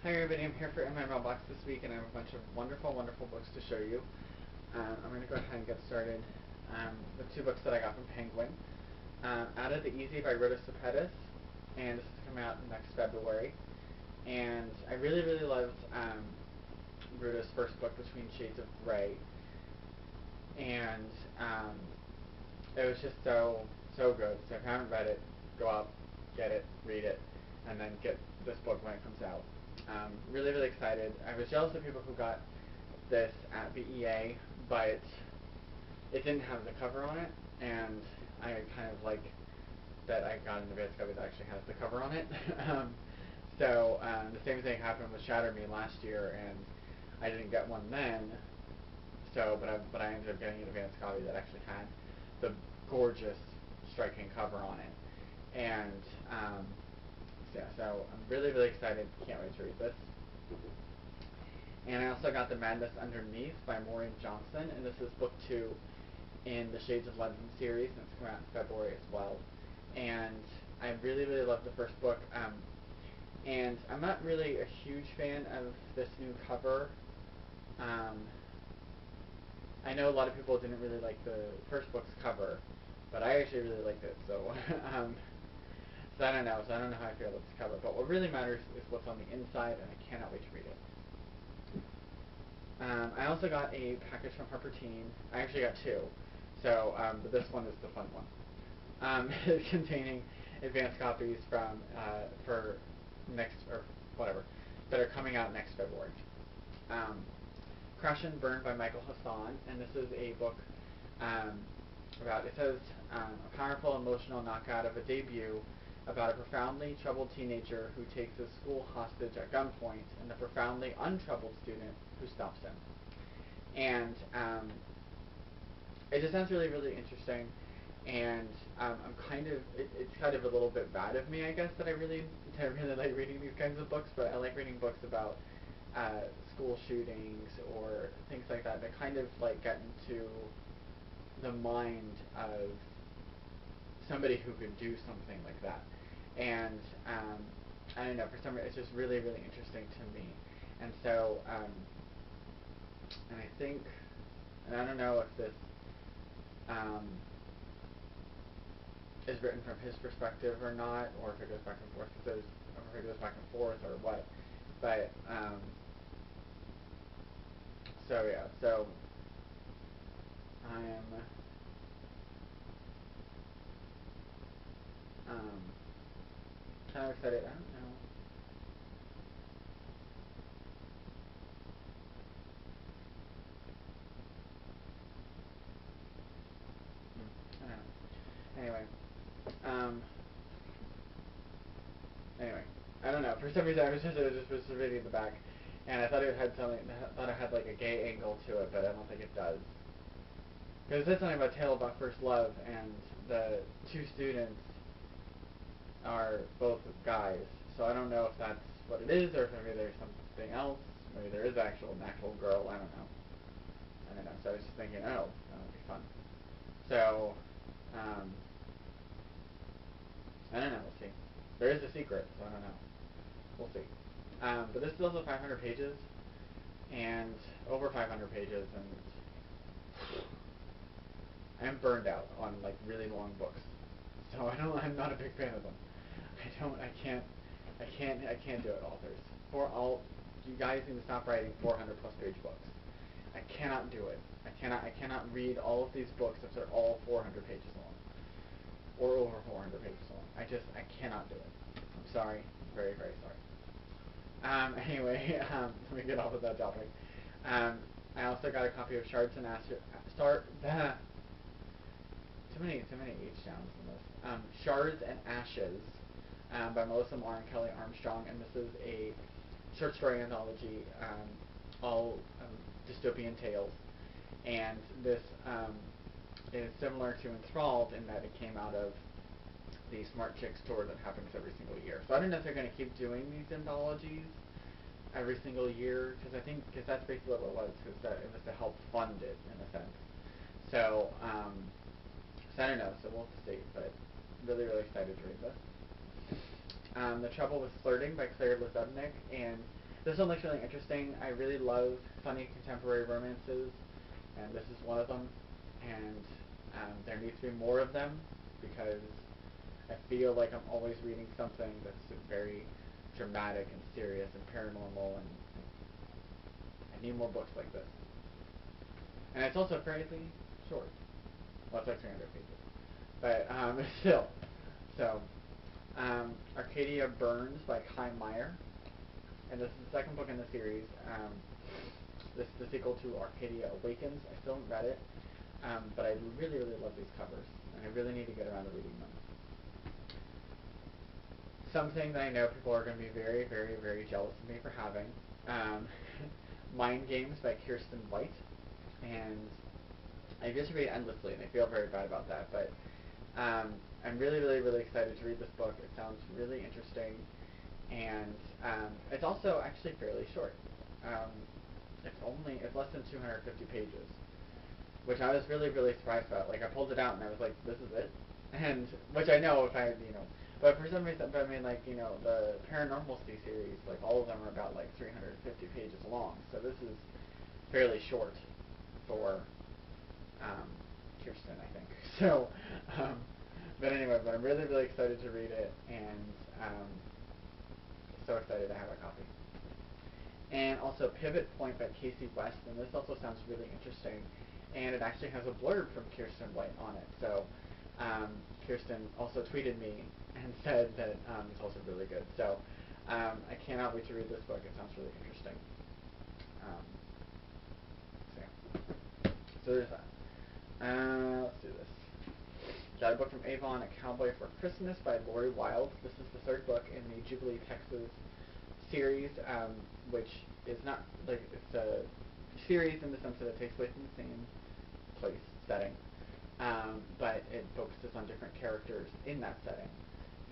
Hi everybody, I'm here for In My Mailbox this week, and I have a bunch of wonderful, wonderful books to show you. I'm going to go ahead and get started with two books that I got from Penguin. Out of the Easy by Rhoda Cepetis, and this is coming out next February. And I really, really loved Rhoda's first book, Between Shades of Grey, and it was just so, so good. So if you haven't read it, go out, get it, read it, and then get this book when it comes out. Really, really excited. I was jealous of people who got this at BEA, but it didn't have the cover on it, and I kind of like that I got an advance copy that actually has the cover on it. The same thing happened with Shatter Me last year, and I didn't get one then. But I ended up getting an advance copy that actually had the gorgeous, striking cover on it, and yeah, so I'm really, really excited. Can't wait to read this. And I also got The Madness Underneath by Maureen Johnson, and this is book 2 in the Shades of London series, and it's coming out in February as well. And I really, really loved the first book. And I'm not really a huge fan of this new cover. I know a lot of people didn't really like the first book's cover, but I actually really liked it, so so I don't know. So I don't know how I feel about this cover. But what really matters is what's on the inside, and I cannot wait to read it. I also got a package from Harper Teen. I actually got two, so but this one is the fun one. Containing advance copies for next or whatever that are coming out next February. Crash and Burn by Michael Hassan, and this is a book about, it says, a powerful emotional knockout of a debut about a profoundly troubled teenager who takes his school hostage at gunpoint and the profoundly untroubled student who stops him. And it just sounds really, really interesting, and it's kind of a little bit bad of me, I guess, that I really like reading these kinds of books, but I like reading books about school shootings or things like that kind of like get into the mind of somebody who could do something like that. And I don't know, for some reason it's just really, really interesting to me. And so, and I think, and I don't know if this is written from his perspective or not, or if it goes back and forth, or if it goes back and forth, or what. But so yeah, so I'm kind of excited. I don't know. I don't know. Um, anyway, I don't know. For some reason, I was just reading the back, and I thought it had something. I thought it had like a gay angle to it, but I don't think it does. Because it says something about Tale About First Love, and the two students are both guys. So I don't know if that's what it is, or if maybe there's something else. Maybe there is an actual girl. I don't know. I don't know. So I was just thinking, oh, that would be fun. So, um, I don't know. We'll see. There is a secret, so I don't know. We'll see. But this is also 500 pages, and over 500 pages, and I'm burned out on like really long books. So I'm not a big fan of them. I can't do it, authors. You guys need to stop writing 400 plus page books. I cannot do it. I cannot read all of these books if they're all 400 pages long. Or over 400 pages long. I cannot do it. I'm sorry. I'm very, very sorry. Anyway, let me get off of that topic. I also got a copy of Shards and Ashes. Too many H sounds in this. Shards and Ashes by Melissa Moore and Kelly Armstrong, and this is a short story anthology, all dystopian tales. And this is similar to Enthralled in that it came out of the Smart Chicks tour that happens every single year. So I don't know if they're going to keep doing these anthologies every single year, because that's basically what it was, it was to help fund it in a sense. So I don't know, so we'll have to see, but really, really excited to read this. The Trouble with Flirting by Claire Lazebnik, and This one looks really interesting. I really love funny contemporary romances, and this is one of them. And there needs to be more of them because I feel like I'm always reading something that's very dramatic and serious and paranormal, and I need more books like this. And it's also fairly short. Well, it's like 300 pages. But still. So, Arcadia Burns by Kai Meyer. And this is the second book in the series. This is the sequel to Arcadia Awakens. I still haven't read it. But I really, really love these covers. And I really need to get around to reading them. Something that I know people are going to be very, very, very jealous of me for having. Mind Games by Kirsten White. And I just read endlessly, and I feel very bad about that. But I'm really, really, really excited to read this book. It sounds really interesting. And it's also actually fairly short. It's less than 250 pages, which I was really, really surprised about. Like, I pulled it out and I was like, this is it? And, which I know if I, but for some reason, but I mean, like, the Paranormal series, like, all of them are about, like, 350 pages long. So this is fairly short for Kirsten, I think. So, but anyway, but I'm really, really excited to read it, and so excited to have a copy. And also Pivot Point by Casey West, and this also sounds really interesting. And it actually has a blurb from Kirsten White on it. So Kirsten also tweeted me and said that it's also really good. So I cannot wait to read this book. It sounds really interesting. So, yeah. So there's that. Let's do this. Got a book from Avon, A Cowboy for Christmas by Lori Wilde. This is the third book in the Jubilee Texas series, which is not, like, it's a series in the sense that it takes place in the same place, setting, but it focuses on different characters in that setting.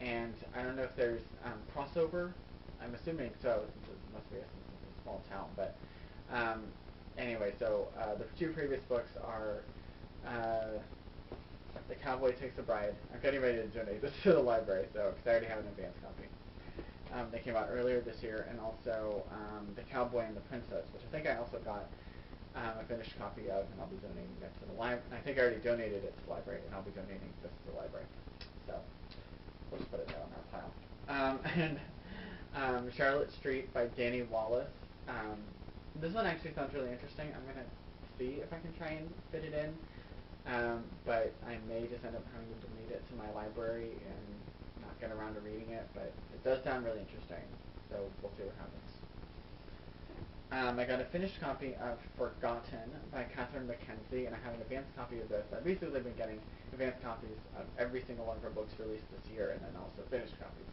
And I don't know if there's crossover. I'm assuming so, since it must be a small town. But anyway, so the two previous books are The Cowboy Takes a Bride. I'm getting ready to donate this to the library, so because I already have an advance copy. They came out earlier this year, and also The Cowboy and the Princess, which I think I also got a finished copy of, and I'll be donating that to the library. I think I already donated it to the library, and I'll be donating this to the library. So we'll just put it there on our pile. And Charlotte Street by Danny Wallace. This one actually sounds really interesting. I'm going to see if I can try and fit it in. But I may just end up having to donate it to my library and not get around to reading it, but it does sound really interesting, so we'll see what happens. I got a finished copy of Forgotten by Catherine Mackenzie, and I have an advanced copy of this. I've basically been getting advanced copies of every single one of her books released this year, and then also finished copies.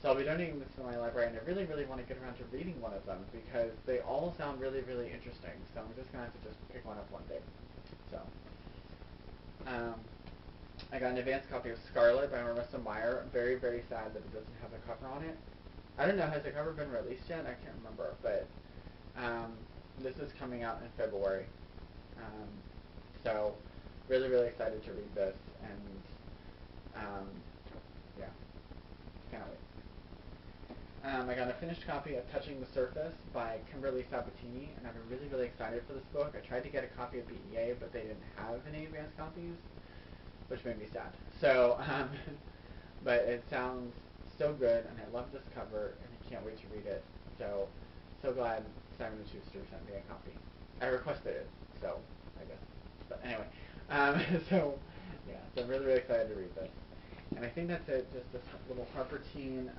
So I'll be donating this to my library, and I really, really want to get around to reading one of them, because they all sound really, really interesting, so I'm just going to have to just pick one up one day. So I got an advanced copy of Scarlet by Marissa Meyer. I'm very, very sad that it doesn't have the cover on it. I don't know, has the cover been released yet? I can't remember, but this is coming out in February. So really, really excited to read this, and yeah, cannot wait. I got a finished copy of Touching the Surface by Kimberly Sabatini, and I've been really, really excited for this book. I tried to get a copy of BEA, but they didn't have any advanced copies, which made me sad. So, but it sounds so good, and I love this cover, and I can't wait to read it. So glad Simon & Schuster sent me a copy. I requested it, so I guess. But anyway, so yeah, so I'm really, really excited to read this. And I think that's it. Just this little Harper Teen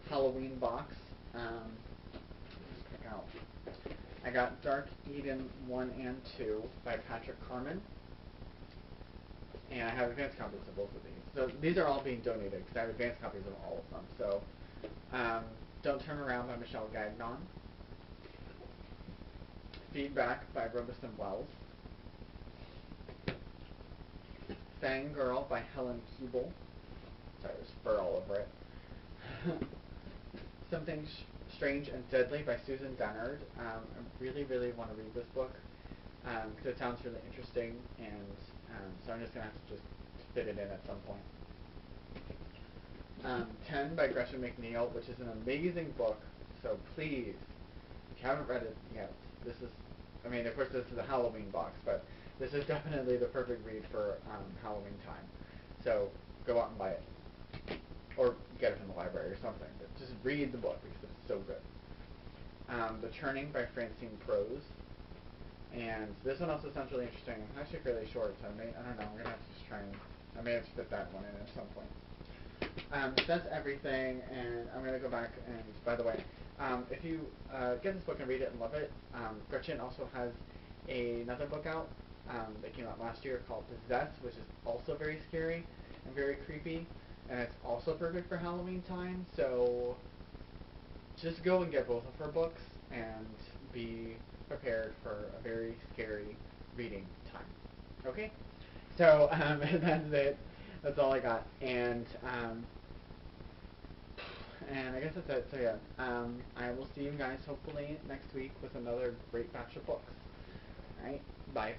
Halloween box. Just pick out. I got Dark Eden 1 and 2 by Patrick Carman. And I have advanced copies of both of these. So these are all being donated because I have advanced copies of all of them. So Don't Turn Around by Michelle Gagnon. Feedback by Robison Wells. Fangirl by Helen Keeble. Sorry, there's fur all over it. Something Strange and Deadly by Susan Dennard. I really, really want to read this book because it sounds really interesting, and so I'm just going to have to just fit it in at some point. 10 by Gresham McNeil, which is an amazing book, So please, if you haven't read it yet, this is, I mean, of course this is a Halloween box, but this is definitely the perfect read for Halloween time. So go out and buy it. Or get it from the library or something. But just read the book because it's so good. The Churning by Francine Prose. And this one also sounds really interesting. It's actually fairly short, so I don't know, I'm going to have to just try and, I may have to fit that one in at some point. So that's everything, and I'm going to go back, and by the way, if you get this book and read it and love it, Gretchen also has another book out that came out last year called Possessed, which is also very scary and very creepy, and it's also perfect for Halloween time, so just go and get both of her books and be prepared for a very scary reading time. Okay? So that's it. That's all I got. And I guess that's it. So yeah, I will see you guys hopefully next week with another great batch of books. Alright? Bye.